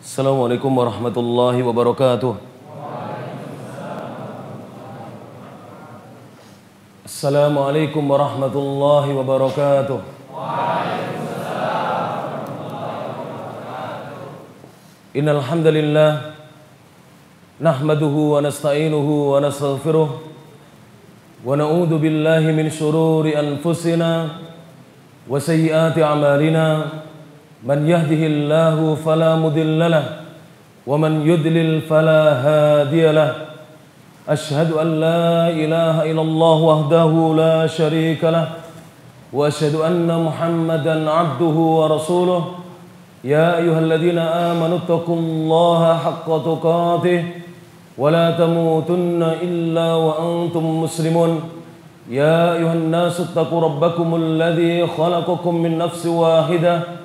Assalamualaikum warahmatullahi wabarakatuh. Assalamualaikum warahmatullahi wabarakatuh. Innal hamdalillah nahmaduhu wa nasta'inuhu wa nastaghfiruh wa na'udzu billahi min shururi anfusina wa sayyiati a'malina. Man yahdihillahu fala mudilla lahu wa man yudlil fala hadiya lahu. Asyhadu an la ilaha illallah wahdahu la syarika lahu wa asyhadu anna Muhammadan abduhu wa rasuluh. Ya ayyuhalladzina amanu taqullaha haqqa tuqatih wa la tamutunna illa wa antum muslimun. Ya ayyuhan nasu taqu rabbakumul ladzi khalaqakum min nafsin wahidah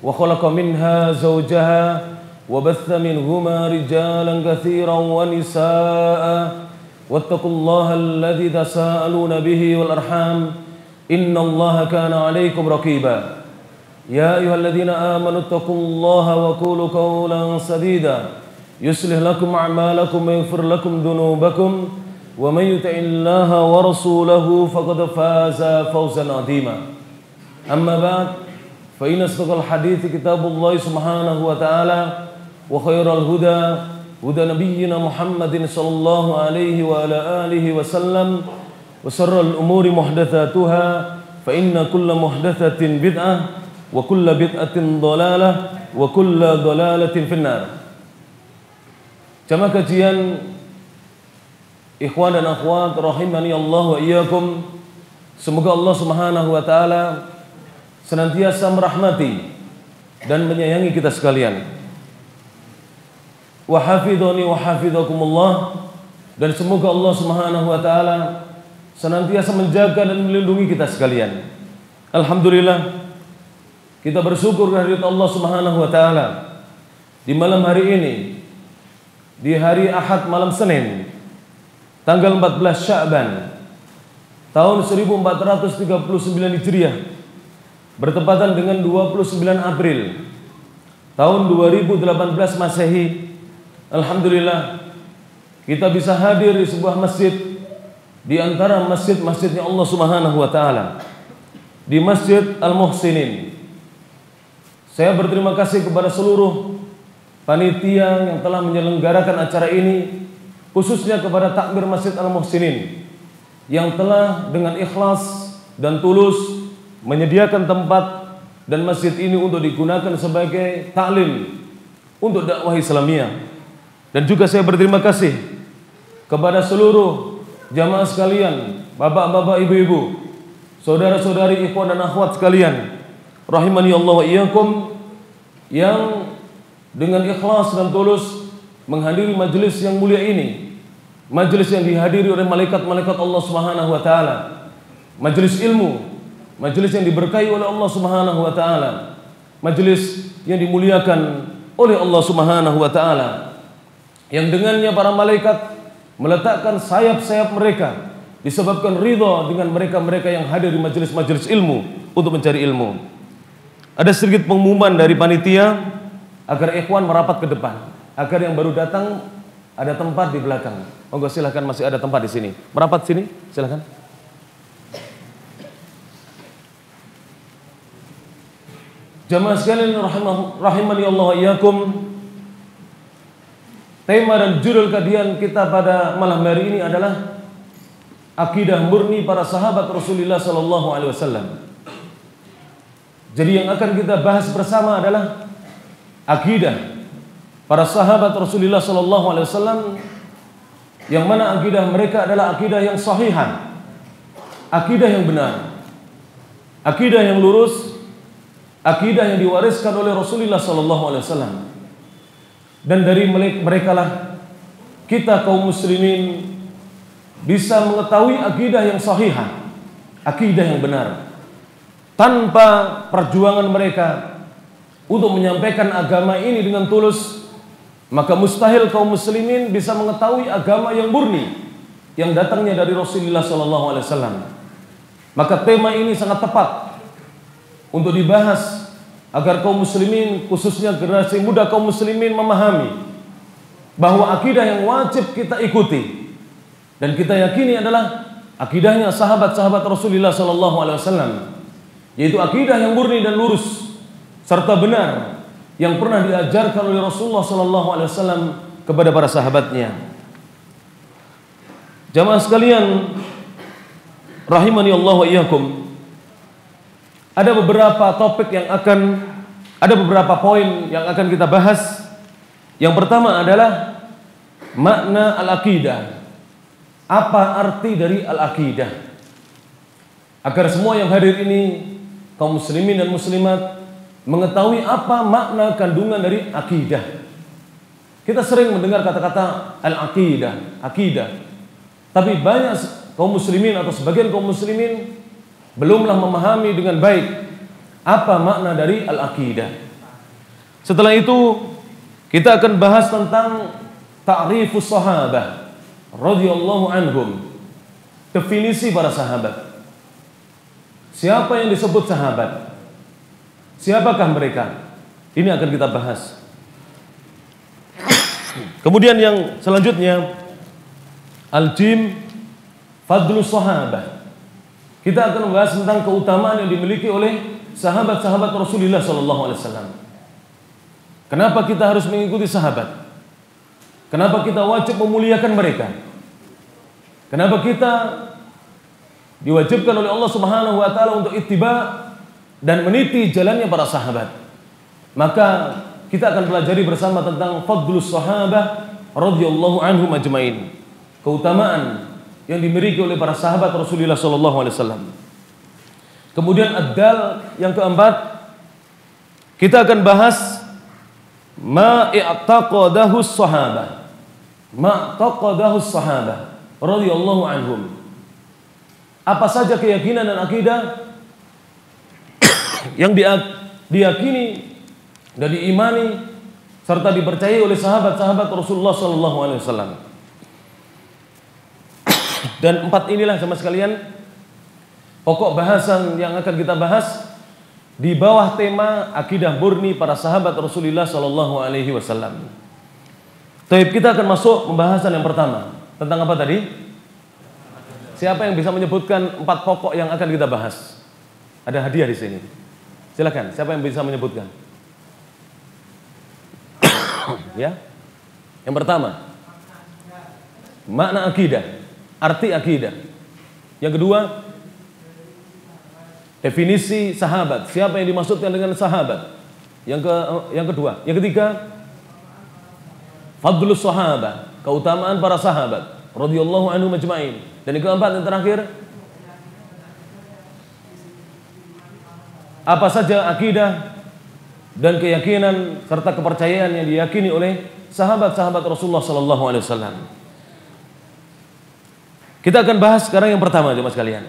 wa khalaqa minha zawjaha wa batha minhuma rijalan katsiran wa nisaa'a wattaqullaha alladzi tasaaluna bihi wal arham innallaha kana 'alaykum raqiba. Ya ayyuhalladzina amanu taqullaha wa qulu qawlan sadida yuslih lakum a'malakum wa yaghfir lakum dhunubakum wa may yuti'illaha wa rasulahu faqad faza fawzan 'azima. Amma ba'd, fa inna asdaqal hadithi kitabullah subhanahu wa ta'ala wa khairal huda huda nabiyyina Muhammadin sallallahu alaihi wa ala alihi wa sallam wa syarrul umuri muhdatsatuha fa inna kulla muhdatsatin bid'ah wa kulla bid'atin dhalalah wa kulla dhalalatin finnar. Jamaah kajian ikhwan dan akhwat rahimani Allah wa iyyakum, semoga Allah subhanahu wa ta'ala senantiasa merahmati dan menyayangi kita sekalian. Wa hafidhani wa hafidhakumullah, dan semoga Allah Subhanahu wa taala senantiasa menjaga dan melindungi kita sekalian. Alhamdulillah, kita bersyukur kehadirat Allah Subhanahu wa taala di malam hari ini, di hari Ahad malam Senin, tanggal 14 Sya'ban tahun 1439 Hijriah, bertepatan dengan 29 April tahun 2018 Masehi. Alhamdulillah, kita bisa hadir di sebuah masjid di antara masjid-masjidnya Allah Subhanahu wa taala, di Masjid Al-Muhsinin. Saya berterima kasih kepada seluruh panitia yang telah menyelenggarakan acara ini, khususnya kepada takmir Masjid Al-Muhsinin yang telah dengan ikhlas dan tulus menyediakan tempat dan masjid ini untuk digunakan sebagai taklim untuk dakwah Islamiyah. Dan juga saya berterima kasih kepada seluruh jamaah sekalian, bapak-bapak, ibu-ibu, saudara-saudari, ikhwan dan akhwat sekalian, rahimani Allah wa iyyakum, yang dengan ikhlas dan tulus menghadiri majelis yang mulia ini, majelis yang dihadiri oleh malaikat-malaikat Allah Subhanahu wa taala, majelis ilmu, majelis yang diberkahi oleh Allah Subhanahu wa taala, majelis yang dimuliakan oleh Allah Subhanahu wa taala, yang dengannya para malaikat meletakkan sayap-sayap mereka disebabkan ridha dengan mereka-mereka yang hadir di majelis-majelis ilmu untuk mencari ilmu. Ada sedikit pengumuman dari panitia agar ikhwan merapat ke depan, agar yang baru datang ada tempat di belakang. Monggo silakan, masih ada tempat di sini. Merapat sini, silakan. Jamaah sekalian rahimani Allah wa iyyakum, tema dan judul kajian kita pada malam hari ini adalah akidah murni para sahabat Rasulullah sallallahu alaihi wasallam. Jadi yang akan kita bahas bersama adalah akidah para sahabat Rasulullah sallallahu alaihi wasallam, yang mana akidah mereka adalah akidah yang sahihah, akidah yang benar, akidah yang lurus, akidah yang diwariskan oleh Rasulullah sallallahu alaihi wasallam. Dan dari mereka lah kita kaum muslimin bisa mengetahui akidah yang sahihah, akidah yang benar. Tanpa perjuangan mereka untuk menyampaikan agama ini dengan tulus, maka mustahil kaum muslimin bisa mengetahui agama yang murni yang datangnya dari Rasulullah sallallahu alaihi wasallam. Maka tema ini sangat tepat untuk dibahas agar kaum muslimin, khususnya generasi muda kaum muslimin, memahami bahwa akidah yang wajib kita ikuti dan kita yakini adalah akidahnya sahabat-sahabat Rasulullah SAW, yaitu akidah yang murni dan lurus serta benar yang pernah diajarkan oleh Rasulullah SAW kepada para sahabatnya. Jamaah sekalian rahimani Allah wa iyyakum, ada beberapa poin yang akan kita bahas. Yang pertama adalah makna al-aqidah. Apa arti dari al-aqidah? Agar semua yang hadir ini, kaum muslimin dan muslimat, mengetahui apa makna kandungan dari akidah. Kita sering mendengar kata-kata al-aqidah, akidah. Tapi banyak kaum muslimin atau sebagian kaum muslimin belumlah memahami dengan baik apa makna dari al-aqidah. Setelah itu kita akan bahas tentang ta'rifus sahabah radhiyallahu anhum, definisi para sahabat. Siapa yang disebut sahabat? Siapakah mereka? Ini akan kita bahas. Kemudian yang selanjutnya al-jim fadlus sahabah. Kita akan membahas tentang keutamaan yang dimiliki oleh sahabat-sahabat Rasulullah SAW. Kenapa kita harus mengikuti sahabat? Kenapa kita wajib memuliakan mereka? Kenapa kita diwajibkan oleh Allah Subhanahu wa taala untuk ittiba dan meniti jalannya para sahabat? Maka kita akan pelajari bersama tentang fadlus sahabah radhiyallahu anhum ajmain. Keutamaan yang dimiliki oleh para sahabat Rasulullah SAW. Kemudian ad-dal yang keempat, kita akan bahas ma i'taqadahu sahabah. Ma i'taqadahu sahabah radhiyallahu anhum. Apa saja keyakinan dan akidah yang diyakini dan diimani serta dipercayai oleh sahabat-sahabat Rasulullah SAW. Dan empat inilah sama sekalian pokok bahasan yang akan kita bahas di bawah tema akidah murni para sahabat Rasulullah SAW. Taib, kita akan masuk pembahasan yang pertama. Tentang apa tadi? Siapa yang bisa menyebutkan empat pokok yang akan kita bahas? Ada hadiah di sini. Silakan, siapa yang bisa menyebutkan? Ya. Yang pertama, makna akidah. Arti akidah. Yang kedua, definisi sahabat. Siapa yang dimaksudkan dengan sahabat? Yang kedua, yang ketiga, fadlus sahabah, keutamaan para sahabat radhiyallahu anhum ajmain. Dan yang keempat, yang terakhir, apa saja akidah dan keyakinan serta kepercayaan yang diyakini oleh sahabat-sahabat Rasulullah SAW. Kita akan bahas sekarang yang pertama, jemaah sekalian.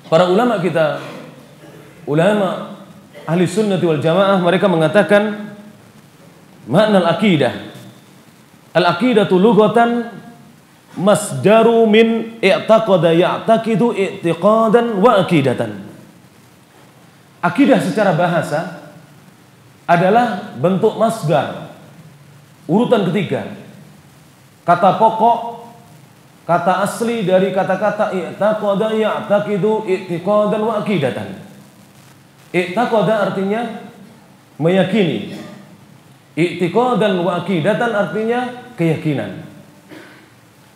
Para ulama kita, ulama ahli sunnah wal jamaah, mereka mengatakan makna al-aqidah. Al-aqidatu lughatan masdaru min i'taqada ya'taqidu i'tiqadan wa aqidatan. Akidah secara bahasa adalah bentuk masdar, urutan ketiga, kata pokok, kata asli dari kata-kata i'taqada ya'taqidu i'tiqadan wa aqidatan. I'taqada artinya meyakini. I'tiqadan wa aqidatan artinya keyakinan.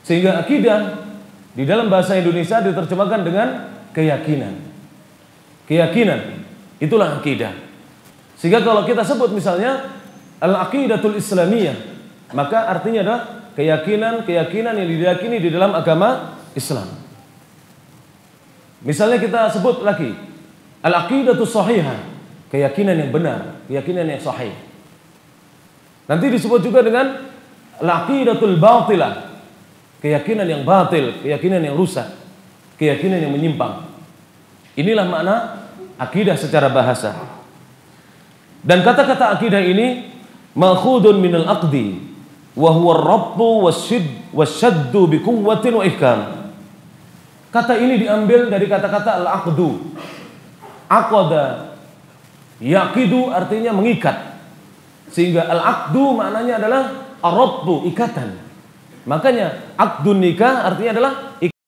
Sehingga akidah di dalam bahasa Indonesia diterjemahkan dengan keyakinan. Keyakinan, itulah akidah. Sehingga kalau kita sebut misalnya al-aqidatul islamiyah, maka artinya adalah keyakinan yang diyakini di dalam agama Islam. Misalnya kita sebut lagi al-aqidatus shahihah, keyakinan yang benar, keyakinan yang sahih. Nanti disebut juga dengan al-aqidatul batilah, keyakinan yang batil, keyakinan yang rusak, keyakinan yang menyimpang. Inilah makna akidah secara bahasa. Dan kata-kata akidah ini ma'khudun minal aqdi wa huwa ar-rabtu wasyaddu bi quwwatin wa ihkam. Kata ini diambil dari kata-kata al-aqdu. Aqada Yaqidu artinya mengikat. Sehingga al-aqdu maknanya adalah ar-rabtu, ikatan. Makanya aqdun nikah artinya adalah